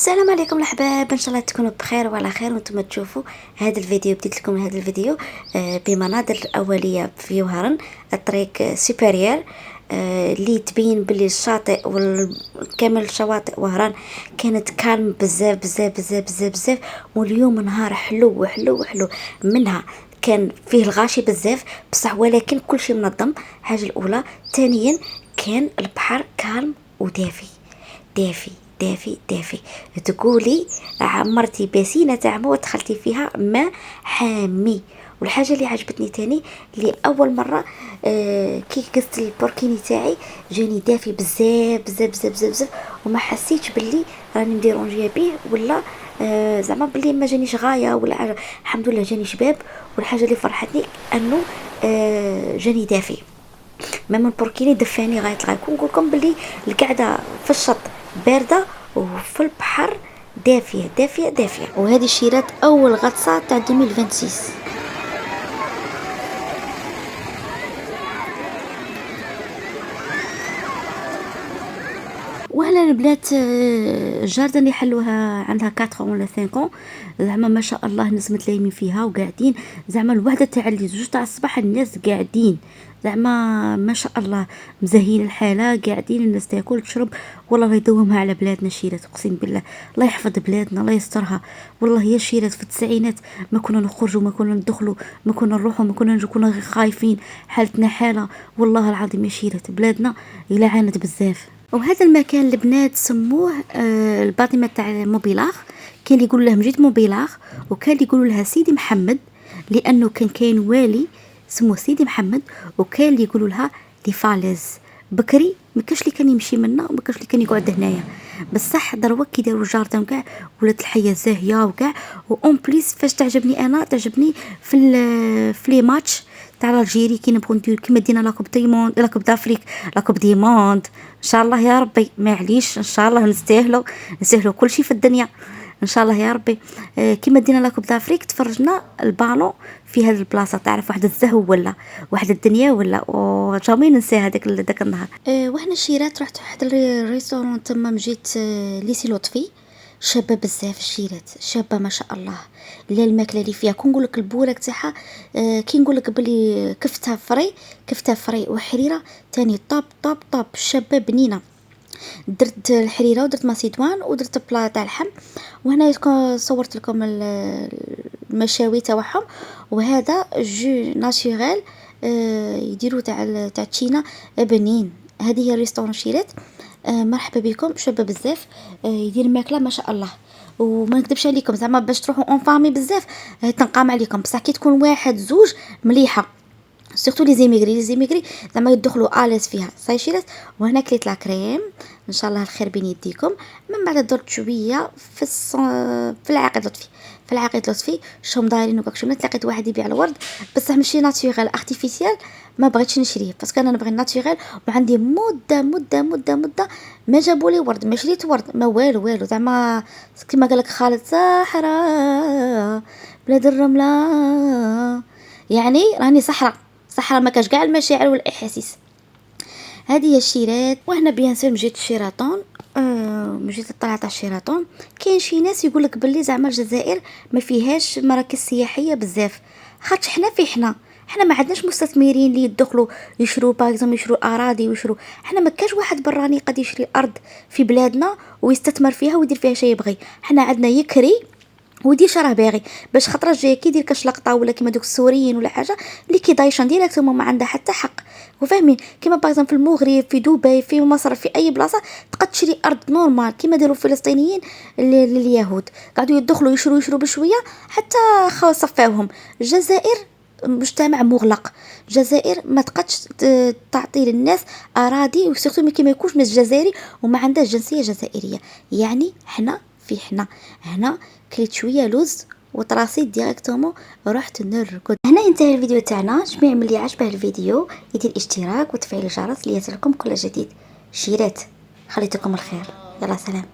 السلام عليكم الاحباب، ان شاء الله تكونوا بخير وعلى خير وانتم تشوفوا هذا الفيديو. بديت لكم هذا الفيديو بمناظر الاوليه في وهران، الطريق سوبيريور اللي تبين باللي الشاطئ وكامل شواطئ وهران كانت كالم بزاف بزاف بزاف بزاف بزاف. واليوم نهار حلو وحلو وحلو، منها كان فيه الغاشي بزاف بصح ولكن كل شيء منظم. حاجه الاولى. ثانيا كان البحر كالم ودافي دافي دافي دافي. تقولي عمرتي باسينه تاع ما ودخلتي فيها ماء حامي. والحاجه اللي عجبتني تاني اللي اول مره كي قست البوركيني تاعي جاني دافي بزاف بزاف بزاف بزاف, بزاف وما حسيتش باللي راني مديرونجيه به ولا زعما باللي ما جانيش غايه ولا حاجه. الحمد لله جاني شباب. والحاجه اللي فرحتني انه جاني دافي. مام البوركيني دفاني غايه الغايه. نقول لكم باللي القعده في الشط بارده وفي البحر دافيه دافيه دافيه. وهذه شيرات اول غطسه تاع 2026. وهنا البنات الجاردن اللي حلوها عندها 4 ولا 5 زعما ما شاء الله الناس متلايمين فيها وقاعدين زعما الوحده تاع اللي 2 تاع الصباح الناس قاعدين زعما ما شاء الله مزهين الحاله، قاعدين الناس تاكل تشرب. والله يدومها على بلادنا شيرات، اقسم بالله الله يحفظ بلادنا الله يسترها. والله يا شيرات في التسعينات ما كنا نخرجوا ما كنا ندخلوا ما كنا نروحوا ما كنا نجوا، كنا غير خايفين حالتنا حاله. والله العظيم يا شيرات بلادنا الى عانت بزاف. وهذا المكان البنات سموه الباطمه تاع موبيلاغ. كان اللي يقول له مجيد موبيلاغ وكان اللي يقولوا لها سيدي محمد، لانه كان والي سموه سيدي محمد. وكان اللي يقولوا لها لي فاليز. بكري ما كاش اللي كان يمشي منا وما كاش اللي كان يقعد هنايا، بصح دروا كي داروا الجاردن كاع ولات الحياه زاهيه وكاع. اون بليس فاش تعجبني انا تعجبني في لي ماتش تاع الجيري كي نبغوا ندير كيما دينا لاكوب ديموند لاكوب دافريك لاكوب ديموند. ان شاء الله يا ربي معليش ان شاء الله نستاهلوا كل شيء في الدنيا ان شاء الله يا ربي. كيما دينا لاكوب دافريك تفرجنا البالون في هذه البلاصه. تعرف واحد الزهو ولا واحد الدنيا ولا جامي ننسى هذاك النهار. وحنا الشيرات رحت واحد الريستورون تما مجيت ليسي لطفي شابه بزاف. الشيرات شابه ما شاء الله. لا الماكله اللي فيها كي نقول لك البوراك تاعها كي نقول لك بلي كفتها فري وحريره تاني طاب طاب طاب شابه بنينه. درت الحريره ودرت ماسيدوان ودرت بلا تاع اللحم. وهنا صورت لكم المشاوي تاعهم. وهذا جو ناتوريل يديروا تاع تشينا بنين. هذه هي الريستورون شيرات. مرحبا بكم شابه بزاف. يدير ماكله ما شاء الله. وما نكذبش عليكم زعما باش تروحوا اون فامي بزاف تنقام عليكم، بصح كي تكون واحد زوج مليحه سورتو لي زيميغري زعما يدخلوا اليس فيها صايشيرات. وهنا كليت لا كريم ان شاء الله الخير بين يديكم. من بعد درت شويه في العقيد لطفي شوم دايرين وكاك شويه. لقيت واحد يبيع الورد بصح ماشي ناتوريل ارتيفيسيال، ما بغيتش نشريه باسكو انا نبغي الناتوريل. وعندي مده ما جابوا لي ورد، ما شريت ورد ما والو زعما كيما قالك خالد صحراء بلاد الرمله، يعني راني صحراء ما كاش كاع المشاعر والاحاسيس. هذه هي الشيرات. وهنا بيان سور مجيت الشيراتون. مجيت الطلعه تاع الشيراتون. كاين شي ناس يقول لك باللي زعما الجزائر ما فيهاش مراكز سياحيه بزاف، خاطش حنا ما عندناش مستثمرين اللي يدخلوا يشروا باغزام يشروا اراضي ويشروا. حنا ما كاش واحد براني قد يشري ارض في بلادنا ويستثمر فيها ويدير فيها شيء يبغي. حنا عندنا يكري ودير شراه باغي باش خطره جايه كي يدير كاش لقطه ولا كيما دوك السوريين ولا حاجه اللي كيدايشان ديريكتومون ما عندها حتى حق. وفاهمين كيما باغ في المغرب في دبي في مصر في اي بلاصه تقد تشري ارض نورمال كيما داروا الفلسطينيين لليهود قاعدوا يدخلوا يشروا بشويه حتى خاو صفاوهم. الجزائر مجتمع مغلق. الجزائر ما تقدش تعطي للناس اراضي وسورتو كيما يكونش ناس جزائري وما عندهاش جنسيه جزائريه. يعني حنا هنا كليت شويه لوز وطراسيت ديريكتومون رحت نركض. هنا ينتهي الفيديو تاعنا. جميع من اللي عجبه الفيديو يدير اشتراك وتفعيل الجرس ليصلكم كل جديد. شيرات خليتكم الخير. يلا سلام.